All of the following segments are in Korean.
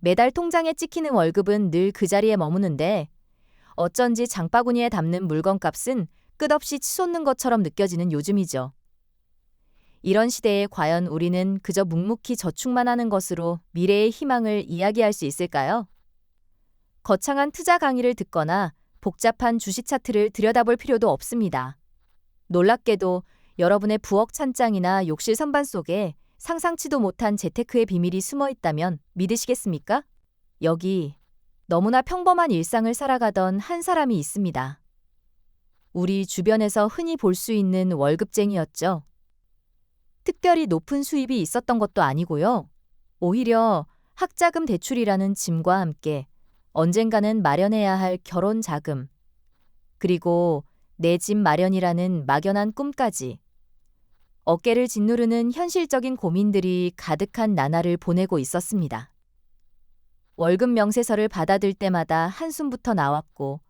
매달 통장에 찍히는 월급은 늘 그 자리에 머무는데 어쩐지 장바구니에 담는 물건값은 끝없이 치솟는 것처럼 느껴지는 요즘이죠. 이런 시대에 과연 우리는 그저 묵묵히 저축만 하는 것으로 미래의 희망을 이야기할 수 있을까요? 거창한 투자 강의를 듣거나 복잡한 주식 차트를 들여다볼 필요도 없습니다. 놀랍게도 여러분의 부엌 찬장이나 욕실 선반 속에 상상치도 못한 재테크의 비밀이 숨어 있다면 믿으시겠습니까? 여기 너무나 평범한 일상을 살아가던 한 사람이 있습니다. 우리 주변에서 흔히 볼 수 있는 월급쟁이였죠. 특별히 높은 수입이 있었던 것도 아니고요. 오히려 학자금 대출이라는 짐과 함께 언젠가는 마련해야 할 결혼 자금, 그리고 내 집 마련이라는 막연한 꿈까지 어깨를 짓누르는 현실적인 고민들이 가득한 나날을 보내고 있었습니다. 월급 명세서를 받아들 때마다 한숨부터 나왔고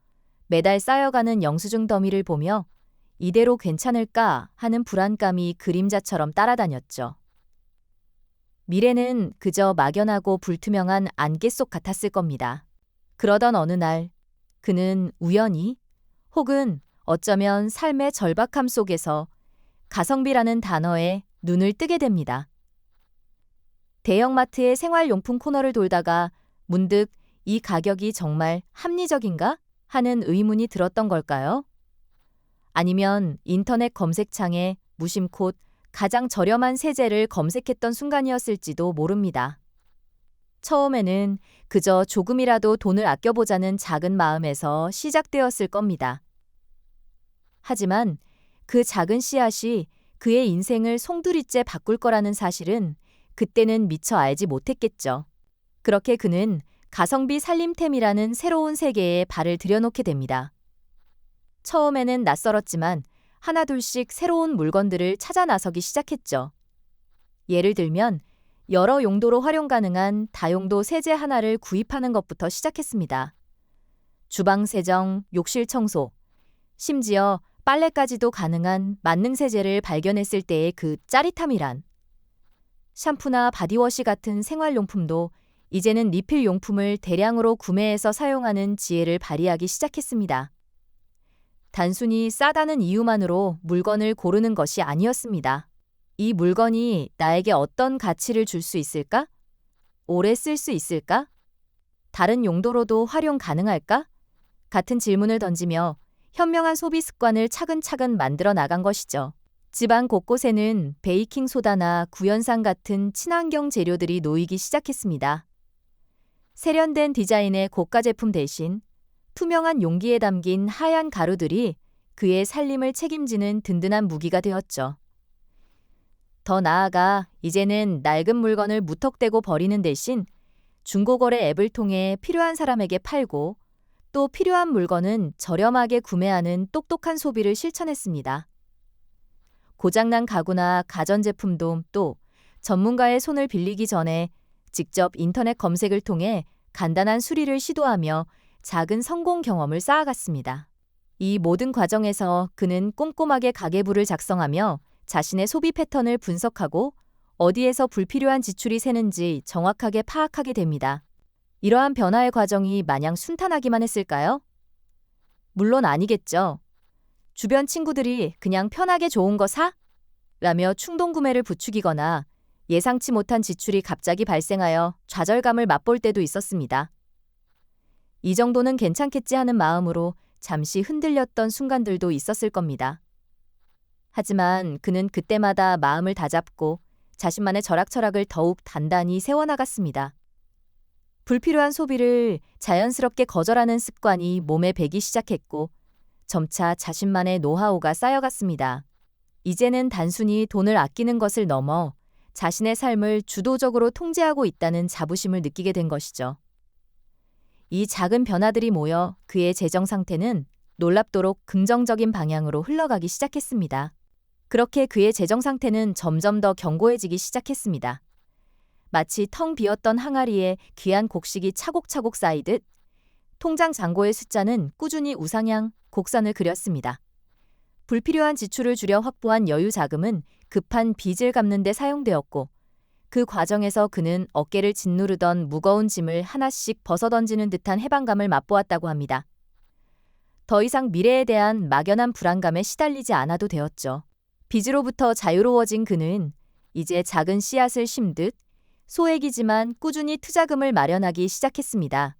매달 쌓여가는 영수증 더미를 보며 이대로 괜찮을까 하는 불안감이 그림자처럼 따라다녔죠. 미래는 그저 막연하고 불투명한 안개 속 같았을 겁니다. 그러던 어느 날 그는 우연히 혹은 어쩌면 삶의 절박함 속에서 가성비라는 단어에 눈을 뜨게 됩니다. 대형마트의 생활용품 코너를 돌다가 문득 이 가격이 정말 합리적인가 하는 의문이 들었던 걸까요? 아니면 인터넷 검색창에 무심코 가장 저렴한 세제를 검색했던 순간이었을지도 모릅니다. 처음에는 그저 조금이라도 돈을 아껴보자는 작은 마음에서 시작되었을 겁니다. 하지만 그 작은 씨앗이 그의 인생을 송두리째 바꿀 거라는 사실은 그때는 미처 알지 못했겠죠. 그렇게 그는 가성비 살림템이라는 새로운 세계에 발을 들여놓게 됩니다. 처음에는 낯설었지만 하나둘씩 새로운 물건들을 찾아 나서기 시작했죠. 예를 들면 여러 용도로 활용 가능한 다용도 세제 하나를 구입하는 것부터 시작했습니다. 주방 세정, 욕실 청소, 심지어 빨래까지도 가능한 만능 세제를 발견했을 때의 그 짜릿함이란. 샴푸나 바디워시 같은 생활용품도 이제는 리필 용품을 대량으로 구매해서 사용하는 지혜를 발휘하기 시작했습니다. 단순히 싸다는 이유만으로 물건을 고르는 것이 아니었습니다. 이 물건이 나에게 어떤 가치를 줄 수 있을까? 오래 쓸 수 있을까? 다른 용도로도 활용 가능할까? 같은 질문을 던지며 현명한 소비 습관을 차근차근 만들어 나간 것이죠. 집안 곳곳에는 베이킹소다나 구연산 같은 친환경 재료들이 놓이기 시작했습니다. 세련된 디자인의 고가 제품 대신 투명한 용기에 담긴 하얀 가루들이 그의 살림을 책임지는 든든한 무기가 되었죠. 더 나아가 이제는 낡은 물건을 무턱대고 버리는 대신 중고거래 앱을 통해 필요한 사람에게 팔고 또 필요한 물건은 저렴하게 구매하는 똑똑한 소비를 실천했습니다. 고장난 가구나 가전제품도 또 전문가의 손을 빌리기 전에 직접 인터넷 검색을 통해 간단한 수리를 시도하며 작은 성공 경험을 쌓아갔습니다. 이 모든 과정에서 그는 꼼꼼하게 가계부를 작성하며 자신의 소비 패턴을 분석하고 어디에서 불필요한 지출이 새는지 정확하게 파악하게 됩니다. 이러한 변화의 과정이 마냥 순탄하기만 했을까요? 물론 아니겠죠. 주변 친구들이 그냥 편하게 좋은 거 사? 라며 충동구매를 부추기거나 예상치 못한 지출이 갑자기 발생하여 좌절감을 맛볼 때도 있었습니다. 이 정도는 괜찮겠지 하는 마음으로 잠시 흔들렸던 순간들도 있었을 겁니다. 하지만 그는 그때마다 마음을 다잡고 자신만의 절약철학을 더욱 단단히 세워나갔습니다. 불필요한 소비를 자연스럽게 거절하는 습관이 몸에 배기 시작했고 점차 자신만의 노하우가 쌓여갔습니다. 이제는 단순히 돈을 아끼는 것을 넘어 자신의 삶을 주도적으로 통제하고 있다는 자부심을 느끼게 된 것이죠. 이 작은 변화들이 모여 그의 재정 상태는 놀랍도록 긍정적인 방향으로 흘러가기 시작했습니다. 그렇게 그의 재정 상태는 점점 더 견고해지기 시작했습니다. 마치 텅 비었던 항아리에 귀한 곡식이 차곡차곡 쌓이듯 통장 잔고의 숫자는 꾸준히 우상향 곡선을 그렸습니다. 불필요한 지출을 줄여 확보한 여유 자금은 급한 빚을 갚는 데 사용되었고 그 과정에서 그는 어깨를 짓누르던 무거운 짐을 하나씩 벗어던지는 듯한 해방감을 맛보았다고 합니다. 더 이상 미래에 대한 막연한 불안감에 시달리지 않아도 되었죠. 빚으로부터 자유로워진 그는 이제 작은 씨앗을 심듯 소액이지만 꾸준히 투자금을 마련하기 시작했습니다.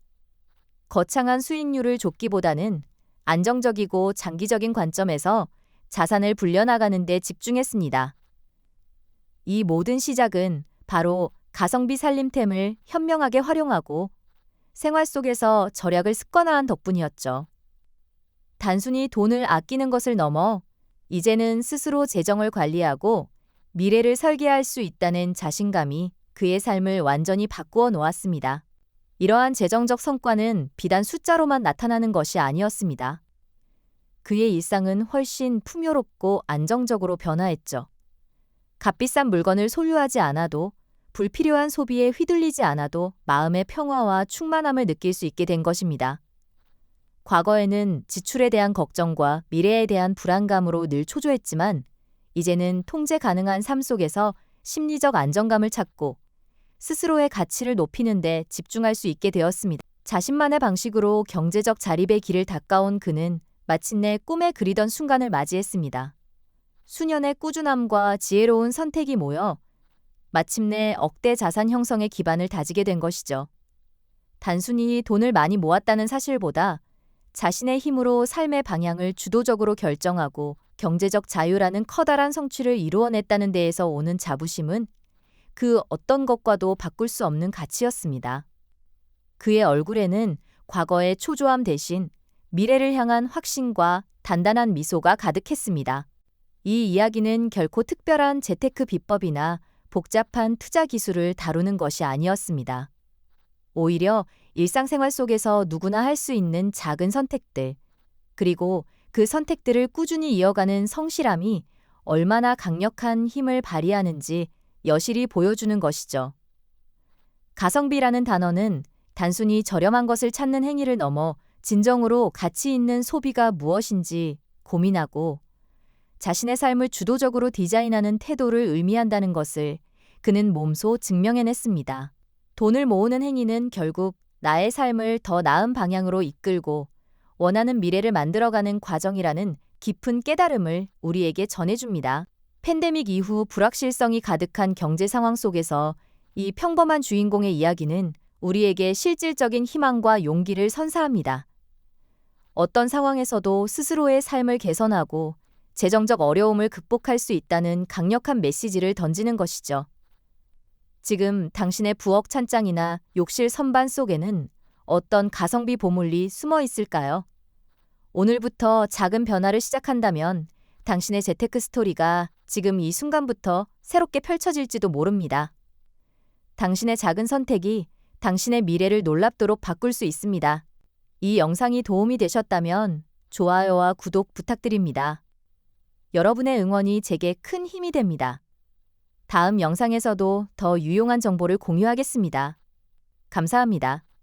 거창한 수익률을 쫓기보다는 안정적이고 장기적인 관점에서 자산을 불려나가는 데 집중했습니다. 이 모든 시작은 바로 가성비 살림템을 현명하게 활용하고 생활 속에서 절약을 습관화한 덕분이었죠. 단순히 돈을 아끼는 것을 넘어 이제는 스스로 재정을 관리하고 미래를 설계할 수 있다는 자신감이 그의 삶을 완전히 바꾸어 놓았습니다. 이러한 재정적 성과는 비단 숫자로만 나타나는 것이 아니었습니다. 그의 일상은 훨씬 풍요롭고 안정적으로 변화했죠. 값비싼 물건을 소유하지 않아도 불필요한 소비에 휘둘리지 않아도 마음의 평화와 충만함을 느낄 수 있게 된 것입니다. 과거에는 지출에 대한 걱정과 미래에 대한 불안감으로 늘 초조했지만 이제는 통제 가능한 삶 속에서 심리적 안정감을 찾고 스스로의 가치를 높이는 데 집중할 수 있게 되었습니다. 자신만의 방식으로 경제적 자립의 길을 닦아온 그는 마침내 꿈에 그리던 순간을 맞이했습니다. 수년의 꾸준함과 지혜로운 선택이 모여 마침내 억대 자산 형성의 기반을 다지게 된 것이죠. 단순히 돈을 많이 모았다는 사실보다 자신의 힘으로 삶의 방향을 주도적으로 결정하고 경제적 자유라는 커다란 성취를 이루어냈다는 데에서 오는 자부심은 그 어떤 것과도 바꿀 수 없는 가치였습니다. 그의 얼굴에는 과거의 초조함 대신 미래를 향한 확신과 단단한 미소가 가득했습니다. 이 이야기는 결코 특별한 재테크 비법이나 복잡한 투자 기술을 다루는 것이 아니었습니다. 오히려 일상생활 속에서 누구나 할 수 있는 작은 선택들, 그리고 그 선택들을 꾸준히 이어가는 성실함이 얼마나 강력한 힘을 발휘하는지 여실히 보여주는 것이죠. 가성비라는 단어는 단순히 저렴한 것을 찾는 행위를 넘어 진정으로 가치 있는 소비가 무엇인지 고민하고 자신의 삶을 주도적으로 디자인하는 태도를 의미한다는 것을 그는 몸소 증명해냈습니다. 돈을 모으는 행위는 결국 나의 삶을 더 나은 방향으로 이끌고 원하는 미래를 만들어가는 과정이라는 깊은 깨달음을 우리에게 전해줍니다. 팬데믹 이후 불확실성이 가득한 경제 상황 속에서 이 평범한 주인공의 이야기는 우리에게 실질적인 희망과 용기를 선사합니다. 어떤 상황에서도 스스로의 삶을 개선하고 재정적 어려움을 극복할 수 있다는 강력한 메시지를 던지는 것이죠. 지금 당신의 부엌 찬장이나 욕실 선반 속에는 어떤 가성비 보물이 숨어 있을까요? 오늘부터 작은 변화를 시작한다면 당신의 재테크 스토리가 지금 이 순간부터 새롭게 펼쳐질지도 모릅니다. 당신의 작은 선택이 당신의 미래를 놀랍도록 바꿀 수 있습니다. 이 영상이 도움이 되셨다면 좋아요와 구독 부탁드립니다. 여러분의 응원이 제게 큰 힘이 됩니다. 다음 영상에서도 더 유용한 정보를 공유하겠습니다. 감사합니다.